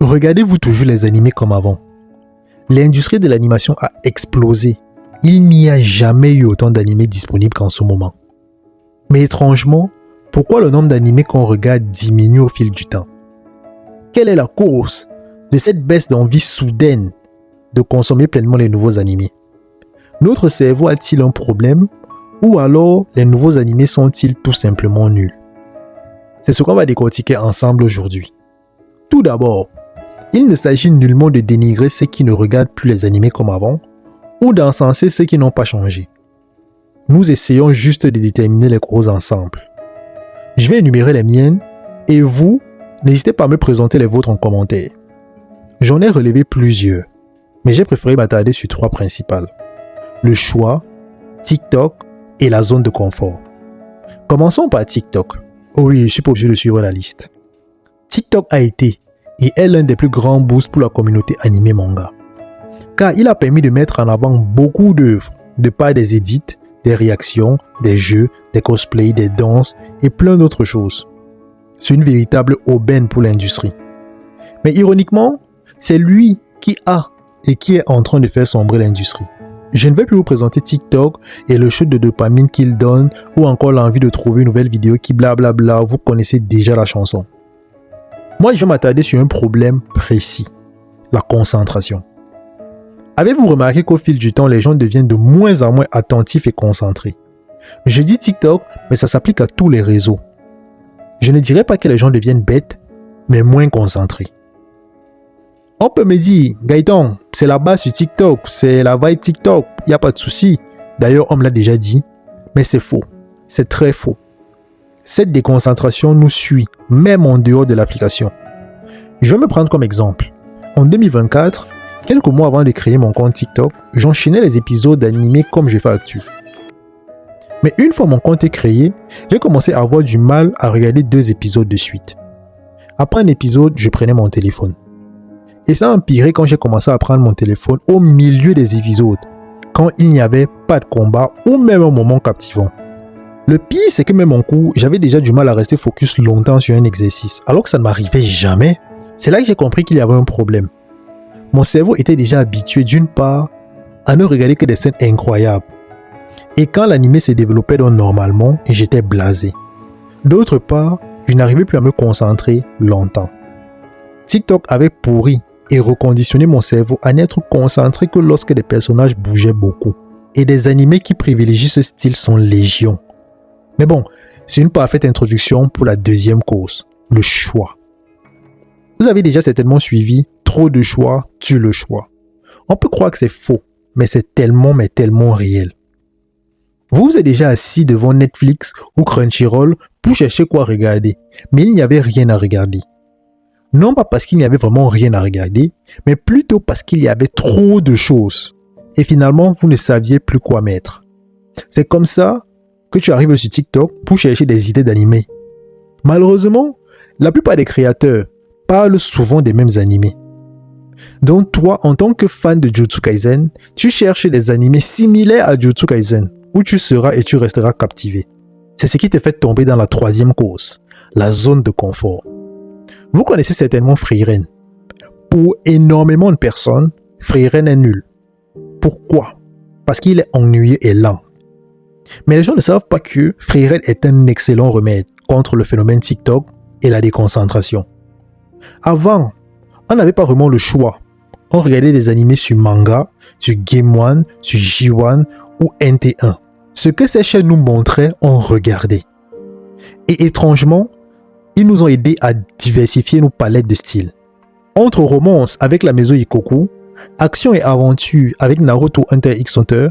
Regardez-vous toujours les animés comme avant. L'industrie de l'animation a explosé. Il n'y a jamais eu autant d'animés disponibles qu'en ce moment. Mais étrangement, pourquoi le nombre d'animés qu'on regarde diminue au fil du temps? Quelle est la cause de cette baisse d'envie soudaine de consommer pleinement les nouveaux animés? Notre cerveau a-t-il un problème ou alors les nouveaux animés sont-ils tout simplement nuls? C'est ce qu'on va décortiquer ensemble aujourd'hui. Tout d'abord, il ne s'agit nullement de dénigrer ceux qui ne regardent plus les animés comme avant ou d'encenser ceux qui n'ont pas changé. Nous essayons juste de déterminer les causes ensemble. Je vais énumérer les miennes et vous, n'hésitez pas à me présenter les vôtres en commentaire. J'en ai relevé plusieurs, mais j'ai préféré m'attarder sur 3 principales. Le choix, TikTok et la zone de confort. Commençons par TikTok. Oh oui, je suis pas obligé de suivre la liste. TikTok a été et est l'un des plus grands boosts pour la communauté animée manga. Car il a permis de mettre en avant beaucoup d'œuvres, de par des edits, des réactions, des jeux, des cosplays, des danses et plein d'autres choses. C'est une véritable aubaine pour l'industrie. Mais ironiquement, c'est lui qui a et qui est en train de faire sombrer l'industrie. Je ne vais plus vous présenter TikTok et le shoot de dopamine qu'il donne ou encore l'envie de trouver une nouvelle vidéo qui blablabla, vous connaissez déjà la chanson. Moi, je vais m'attarder sur un problème précis, la concentration. Avez-vous remarqué qu'au fil du temps, les gens deviennent de moins en moins attentifs et concentrés? Je dis TikTok, mais ça s'applique à tous les réseaux. Je ne dirais pas que les gens deviennent bêtes, mais moins concentrés. On peut me dire, Gaëtan, c'est la base sur TikTok, c'est la vibe TikTok, il n'y a pas de souci. D'ailleurs, on me l'a déjà dit, mais c'est faux. C'est très faux. Cette déconcentration nous suit, même en dehors de l'application. Je vais me prendre comme exemple. En 2024, quelques mois avant de créer mon compte TikTok, j'enchaînais les épisodes d'animés comme je fais actuellement. Mais une fois mon compte est créé, j'ai commencé à avoir du mal à regarder 2 épisodes de suite. Après un épisode, je prenais mon téléphone. Et ça a empiré quand j'ai commencé à prendre mon téléphone au milieu des épisodes, quand il n'y avait pas de combat ou même un moment captivant. Le pire, c'est que même en cours, j'avais déjà du mal à rester focus longtemps sur un exercice, alors que ça ne m'arrivait jamais. C'est là que j'ai compris qu'il y avait un problème. Mon cerveau était déjà habitué d'une part à ne regarder que des scènes incroyables. Et quand l'anime se développait donc normalement, j'étais blasé. D'autre part, je n'arrivais plus à me concentrer longtemps. TikTok avait pourri et reconditionné mon cerveau à n'être concentré que lorsque des personnages bougeaient beaucoup. Et des animés qui privilégient ce style sont légion. Mais bon, c'est une parfaite introduction pour la deuxième cause, le choix. Vous avez déjà certainement suivi « Trop de choix tue le choix ». On peut croire que c'est faux, mais c'est tellement réel. Vous vous êtes déjà assis devant Netflix ou Crunchyroll pour chercher quoi regarder, mais il n'y avait rien à regarder. Non pas parce qu'il n'y avait vraiment rien à regarder, mais plutôt parce qu'il y avait trop de choses. Et finalement, vous ne saviez plus quoi mettre. C'est comme ça que tu arrives sur TikTok pour chercher des idées d'animés. Malheureusement, la plupart des créateurs parlent souvent des mêmes animés. Donc toi, en tant que fan de Jujutsu Kaisen, tu cherches des animés similaires à Jujutsu Kaisen, où tu seras et tu resteras captivé. C'est ce qui te fait tomber dans la 3e cause, la zone de confort. Vous connaissez certainement Frieren. Pour énormément de personnes, Frieren est nul. Pourquoi? Parce qu'il est ennuyeux et lent. Mais les gens ne savent pas que Frieren est un excellent remède contre le phénomène TikTok et la déconcentration. Avant, on n'avait pas vraiment le choix. On regardait des animés sur Manga, sur Game One, sur J1 ou NT1. Ce que ces chaînes nous montraient, on regardait. Et étrangement, ils nous ont aidés à diversifier nos palettes de styles. Entre romance avec la maison Ikoku, action et aventure avec Naruto Hunter x Hunter,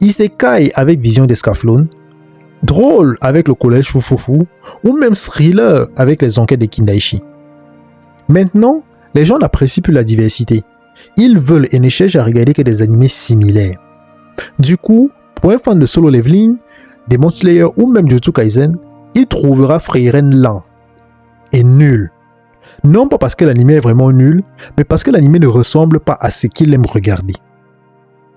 Isekai avec Vision d'Escaflowne, drôle avec le collège Fufufu, ou même thriller avec les enquêtes de Kindaichi. Maintenant, les gens n'apprécient plus la diversité. Ils veulent et ne cherchent à regarder que des animés similaires. Du coup, pour un fan de Solo Leveling, Demon Slayer ou même Jujutsu Kaisen, il trouvera Frieren lent et nul. Non pas parce que l'anime est vraiment nul, mais parce que l'anime ne ressemble pas à ce qu'il aime regarder.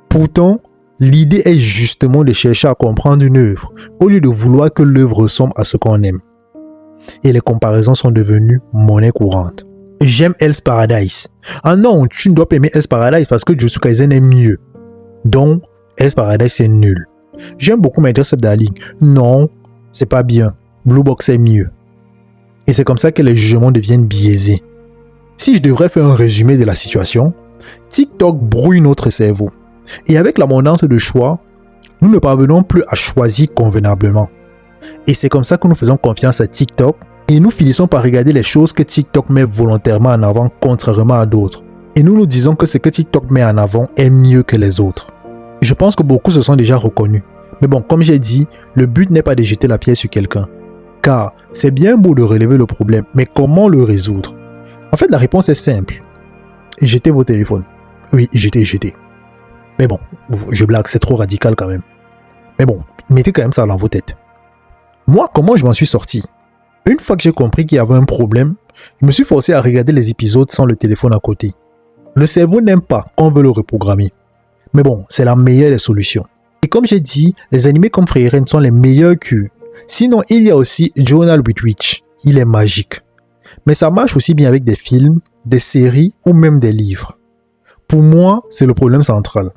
Pourtant, l'idée est justement de chercher à comprendre une œuvre, au lieu de vouloir que l'œuvre ressemble à ce qu'on aime. Et les comparaisons sont devenues monnaie courante. j'aime Hell's Paradise. Ah non, tu ne dois pas aimer Hell's Paradise parce que Jujutsu Kaisen est mieux. Donc, Hell's Paradise c'est nul. J'aime beaucoup My Dress Up Darling. Non, c'est pas bien. Blue Box est mieux. Et c'est comme ça que les jugements deviennent biaisés. Si je devrais faire un résumé de la situation, TikTok brouille notre cerveau. Et avec l'abondance de choix, nous ne parvenons plus à choisir convenablement. Et c'est comme ça que nous faisons confiance à TikTok et nous finissons par regarder les choses que TikTok met volontairement en avant contrairement à d'autres. Et nous nous disons que ce que TikTok met en avant est mieux que les autres. Je pense que beaucoup se sont déjà reconnus. Mais bon, comme j'ai dit, le but n'est pas de jeter la pierre sur quelqu'un. Car c'est bien beau de relever le problème, mais comment le résoudre? En fait, la réponse est simple. Jetez vos téléphones. Oui, jetez. Mais bon, je blague, c'est trop radical quand même. Mais bon, mettez quand même ça dans vos têtes. Moi, comment je m'en suis sorti? Une fois que j'ai compris qu'il y avait un problème, je me suis forcé à regarder les épisodes sans le téléphone à côté. Le cerveau n'aime pas qu'on veut le reprogrammer. Mais bon, c'est la meilleure des solutions. Et comme j'ai dit, les animés comme Frieren sont les meilleurs cures. Sinon, il y a aussi Journal with Witch. Il est magique. Mais ça marche aussi bien avec des films, des séries ou même des livres. Pour moi, c'est le problème central.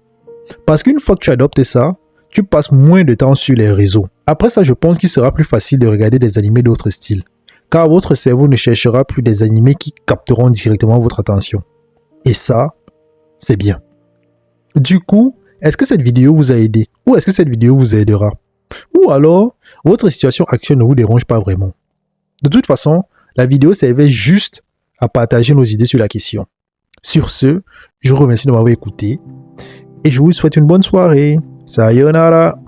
Parce qu'une fois que tu adoptes ça, tu passes moins de temps sur les réseaux. Après ça, je pense qu'il sera plus facile de regarder des animés d'autres styles. Car votre cerveau ne cherchera plus des animés qui capteront directement votre attention. Et ça, c'est bien. Du coup, est-ce que cette vidéo vous a aidé? Ou est-ce que cette vidéo vous aidera? Ou alors, votre situation actuelle ne vous dérange pas vraiment? De toute façon, la vidéo servait juste à partager nos idées sur la question. Sur ce, je vous remercie de m'avoir écouté et je vous souhaite une bonne soirée. Sayonara!